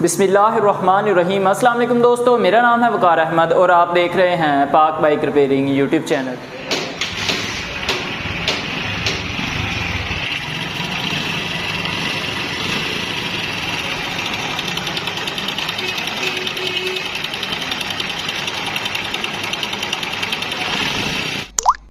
बिस्मिल्लाहिर्रहमानिर्रहीम। अस्सलाम वालेकुम दोस्तों, मेरा नाम है वकार अहमद और आप देख रहे हैं पाक बाइक रिपेयरिंग यूट्यूब चैनल।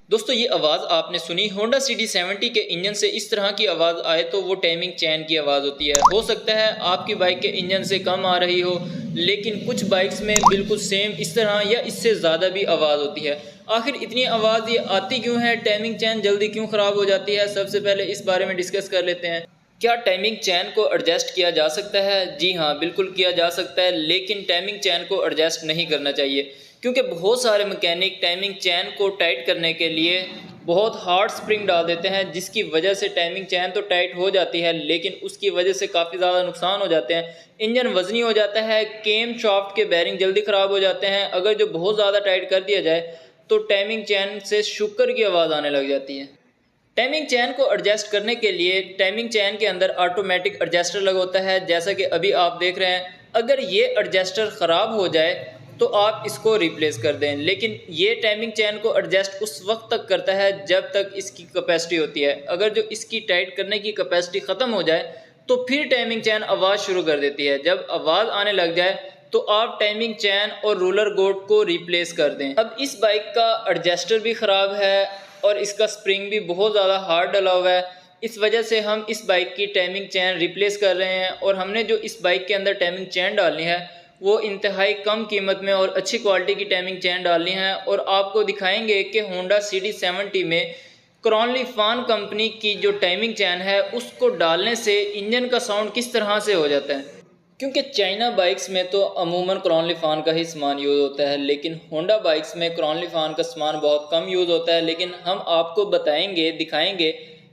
दोस्तों ये आवाज़ आपने सुनी, होंडा CD70 के इंजन से इस तरह की आवाज़ आए तो वो टाइमिंग चैन की आवाज़ होती है। हो सकता है आपकी बाइक के इंजन से कम आ रही हो, लेकिन कुछ बाइक्स में बिल्कुल सेम इस तरह या इससे ज़्यादा भी आवाज़ होती है। आखिर इतनी आवाज़ ये आती क्यों है, टाइमिंग चैन जल्दी क्यों ख़राब हो जाती है, सबसे पहले इस बारे में डिस्कस कर लेते हैं। क्या टाइमिंग चैन को एडजस्ट किया जा सकता है? जी हाँ, बिल्कुल किया जा सकता है, लेकिन टाइमिंग चैन को एडजस्ट नहीं करना चाहिए, क्योंकि बहुत सारे मैकेनिक टाइमिंग चैन को टाइट करने के लिए बहुत हार्ड स्प्रिंग डाल देते हैं, जिसकी वजह से टाइमिंग चैन तो टाइट हो जाती है, लेकिन उसकी वजह से काफ़ी ज़्यादा नुकसान हो जाते हैं। इंजन वज़नी हो जाता है, केम शाफ्ट के बैरिंग जल्दी ख़राब हो जाते हैं। अगर जो बहुत ज़्यादा टाइट कर दिया जाए तो टाइमिंग चैन से शुकर की आवाज़ आने लग जाती है। टाइमिंग चैन को एडजस्ट करने के लिए टाइमिंग चैन के अंदर ऑटोमेटिक एडजस्टर लगा होता है, जैसा कि अभी आप देख रहे हैं। अगर ये एडजस्टर ख़राब हो जाए तो आप इसको रिप्लेस कर दें, लेकिन ये टाइमिंग चैन को एडजस्ट उस वक्त तक करता है जब तक इसकी कैपेसिटी होती है। अगर जो इसकी टाइट करने की कैपेसिटी ख़त्म हो जाए तो फिर टाइमिंग चैन आवाज़ शुरू कर देती है। जब आवाज़ आने लग जाए तो आप टाइमिंग चैन और रोलर गोट को रिप्लेस कर दें। अब इस बाइक का एडजस्टर भी ख़राब है और इसका स्प्रिंग भी बहुत ज़्यादा हार्ड डला हुआ है। इस वजह से हम इस बाइक की टाइमिंग चैन रिप्लेस कर रहे हैं, और हमने जो इस बाइक के अंदर टाइमिंग चैन डालनी है वो इंतहाई कम कीमत में और अच्छी क्वालिटी की टाइमिंग चैन डालनी है। और आपको दिखाएंगे कि होंडा CD70 में क्रॉनली फान कंपनी की जो टाइमिंग चैन है उसको डालने से इंजन का साउंड किस तरह से हो जाता है। क्योंकि चाइना बाइक्स में तो अमूमन क्रॉनली फान का ही सामान यूज़ होता है, लेकिन होंडा बाइक्स में क्रॉनली फान का सामान बहुत कम यूज़ होता है। लेकिन हम आपको बताएंगे, दिखाएंगे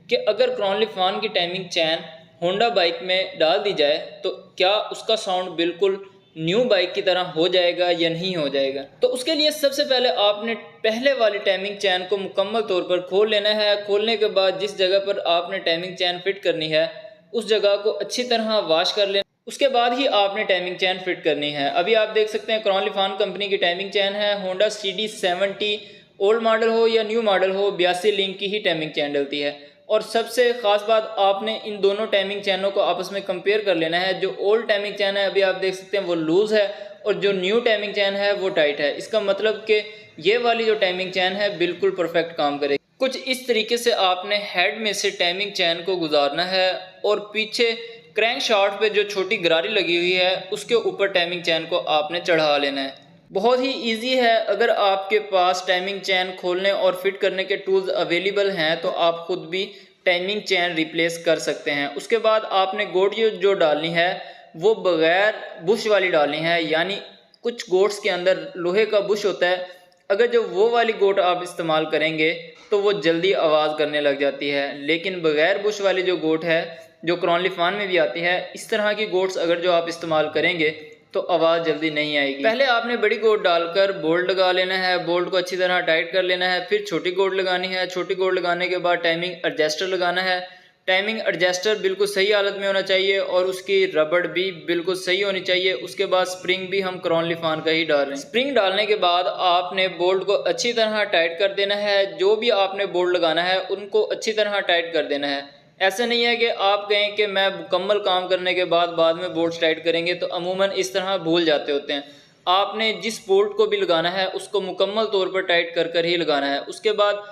कि अगर क्रॉनली फान की टाइमिंग चैन होंडा बाइक में डाल दी जाए तो क्या उसका साउंड बिल्कुल न्यू बाइक की तरह हो जाएगा या नहीं हो जाएगा। तो उसके लिए सबसे पहले आपने पहले वाली टाइमिंग चैन को मुकम्मल तौर पर खोल लेना है। खोलने के बाद जिस जगह पर आपने टाइमिंग चैन फिट करनी है उस जगह को अच्छी तरह वॉश कर लेना, उसके बाद ही आपने टाइमिंग चैन फिट करनी है। अभी आप देख सकते हैं क्रॉनली फान कंपनी की टाइमिंग चैन है। होंडा CD70 ओल्ड मॉडल हो या न्यू मॉडल हो, 82 लिंक की ही टाइमिंग चैन डलती है। और सबसे ख़ास बात, आपने इन दोनों टाइमिंग चैनों को आपस में कंपेयर कर लेना है। जो ओल्ड टाइमिंग चैन है अभी आप देख सकते हैं वो लूज़ है, और जो न्यू टाइमिंग चैन है वो टाइट है। इसका मतलब कि ये वाली जो टाइमिंग चैन है बिल्कुल परफेक्ट काम करेगी। कुछ इस तरीके से आपने हेड में से टाइमिंग चैन को गुजारना है, और पीछे क्रैंक शाफ्ट पे जो छोटी गरारी लगी हुई है उसके ऊपर टाइमिंग चैन को आपने चढ़ा लेना है। बहुत ही इजी है। अगर आपके पास टाइमिंग चैन खोलने और फिट करने के टूल्स अवेलेबल हैं तो आप खुद भी टाइमिंग चैन रिप्लेस कर सकते हैं। उसके बाद आपने गोट जो डालनी है वो बगैर बुश वाली डालनी है, यानी कुछ गोट्स के अंदर लोहे का बुश होता है। अगर जो वो वाली गोट आप इस्तेमाल करेंगे तो वो जल्दी आवाज़ करने लग जाती है, लेकिन बगैर बुश वाली जो गोट है जो क्रॉनली फान में भी आती है, इस तरह की गोट्स अगर जो आप इस्तेमाल करेंगे तो आवाज़ जल्दी नहीं आएगी। पहले आपने बड़ी गोट डालकर बोल्ट लगा लेना है, बोल्ट को अच्छी तरह टाइट कर लेना है। फिर छोटी गोट लगानी है, छोटी गोट लगाने के बाद टाइमिंग एडजस्टर लगाना है। टाइमिंग एडजस्टर बिल्कुल सही हालत में होना चाहिए और उसकी रबड़ भी बिल्कुल सही होनी चाहिए। उसके बाद स्प्रिंग भी हम क्रॉनली फान का ही डाल रहे हैं। स्प्रिंग डालने के बाद आपने बोल्ट को अच्छी तरह टाइट कर देना है। जो भी आपने बोल्ट लगाना है उनको अच्छी तरह टाइट कर देना है। ऐसा नहीं है कि आप कहें कि मैं मुकम्मल काम करने के बाद में बोल्ट टाइट करेंगे, तो अमूमन इस तरह भूल जाते होते हैं। आपने जिस बोल्ट को भी लगाना है उसको मुकम्मल तौर पर टाइट कर ही लगाना है। उसके बाद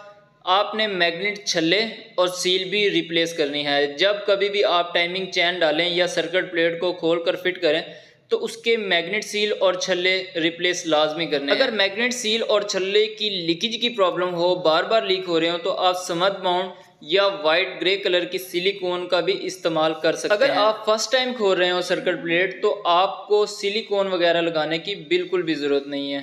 आपने मैग्नेट छल्ले और सील भी रिप्लेस करनी है। जब कभी भी आप टाइमिंग चैन डालें या सर्किट प्लेट को खोल कर फिट करें तो उसके मैग्नेट सील और छल्ले रिप्लेस लाजमी करने हैं। अगर मैग्नेट सील और छल्ले की लीकेज की प्रॉब्लम हो, बार बार लीक हो रहे हो, तो आप समद माउंट या वाइट ग्रे कलर की सिलिकॉन का भी इस्तेमाल कर सकते हैं। अगर आप फर्स्ट टाइम खोल रहे हो सर्किट प्लेट तो आपको सिलिकॉन वगैरह लगाने की बिल्कुल भी ज़रूरत नहीं है।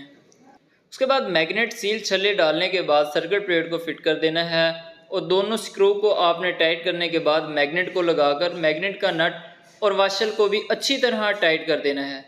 उसके बाद मैग्नेट सील छल्ले डालने के बाद सर्किट प्लेट को फिट कर देना है, और दोनों स्क्रू को आपने टाइट करने के बाद मैग्नेट को लगाकर मैग्नेट का नट और वाशल को भी अच्छी तरह टाइट कर देना है।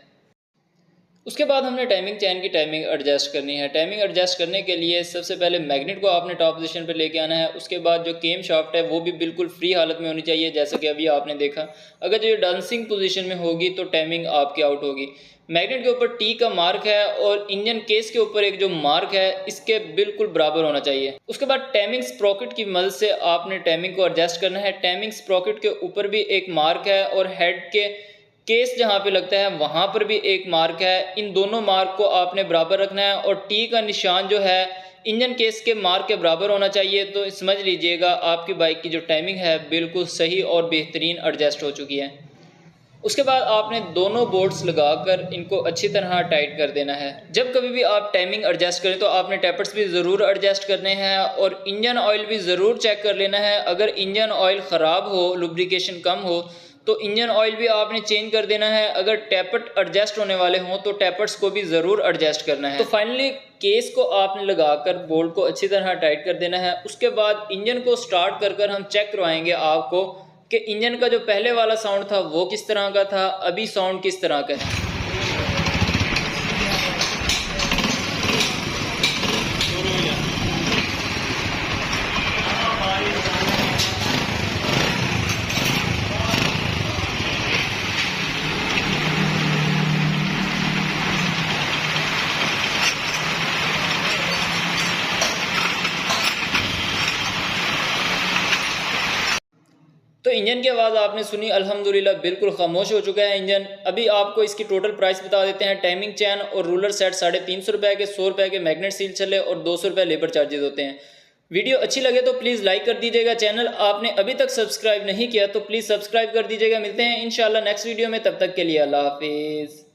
उसके बाद हमने टाइमिंग चैन की टाइमिंग एडजस्ट करनी है। टाइमिंग एडजस्ट करने के लिए सबसे पहले मैग्नेट को आपने टॉप पोजीशन पर लेके आना है। उसके बाद जो केम शाफ्ट है वो भी बिल्कुल फ्री हालत में होनी चाहिए, जैसा कि अभी आपने देखा। अगर जो डांसिंग पोजीशन में होगी तो टाइमिंग आपकी आउट होगी। मैग्नेट के ऊपर टी का मार्क है और इंजन केस के ऊपर एक जो मार्क है इसके बिल्कुल बराबर होना चाहिए। उसके बाद टाइमिंग स्प्रॉकेट की मदद से आपने टाइमिंग को एडजस्ट करना है। टाइमिंग स्प्रॉकेट के ऊपर भी एक मार्क है और हेड के केस जहाँ पे लगता है वहाँ पर भी एक मार्क है। इन दोनों मार्क को आपने बराबर रखना है और टी का निशान जो है इंजन केस के मार्क के बराबर होना चाहिए। तो समझ लीजिएगा आपकी बाइक की जो टाइमिंग है बिल्कुल सही और बेहतरीन एडजस्ट हो चुकी है। उसके बाद आपने दोनों बोल्ट्स लगाकर इनको अच्छी तरह टाइट कर देना है। जब कभी भी आप टाइमिंग एडजस्ट करें तो आपने टैपर्स भी ज़रूर एडजस्ट करने हैं और इंजन ऑयल भी ज़रूर चेक कर लेना है। अगर इंजन ऑयल ख़राब हो, लुब्रिकेशन कम हो तो इंजन ऑयल भी आपने चेंज कर देना है। अगर टैपर्ट एडजस्ट होने वाले हों तो टैपर्स को भी ज़रूर एडजस्ट करना है। तो फाइनली केस को आपने लगाकर बोल्ट को अच्छी तरह टाइट कर देना है। उसके बाद इंजन को स्टार्ट कर हम चेक करवाएंगे आपको कि इंजन का जो पहले वाला साउंड था वो किस तरह का था, अभी साउंड किस तरह का है। तो इंजन की आवाज़ आपने सुनी, अल्हम्दुलिल्लाह बिल्कुल खामोश हो चुका है इंजन। अभी आपको इसकी टोटल प्राइस बता देते हैं। टाइमिंग चैन और रूलर सेट 350 रुपये के, 100 रुपये के मैग्नेट सील चले और 200 रुपये लेबर चार्जेस होते हैं। वीडियो अच्छी लगे तो प्लीज़ लाइक कर दीजिएगा। चैनल आपने अभी तक सब्सक्राइब नहीं किया तो प्लीज़ सब्सक्राइब कर दीजिएगा। मिलते हैं इंशाल्लाह नेक्स्ट वीडियो में, तब तक के लिए अल्लाह हाफिज़।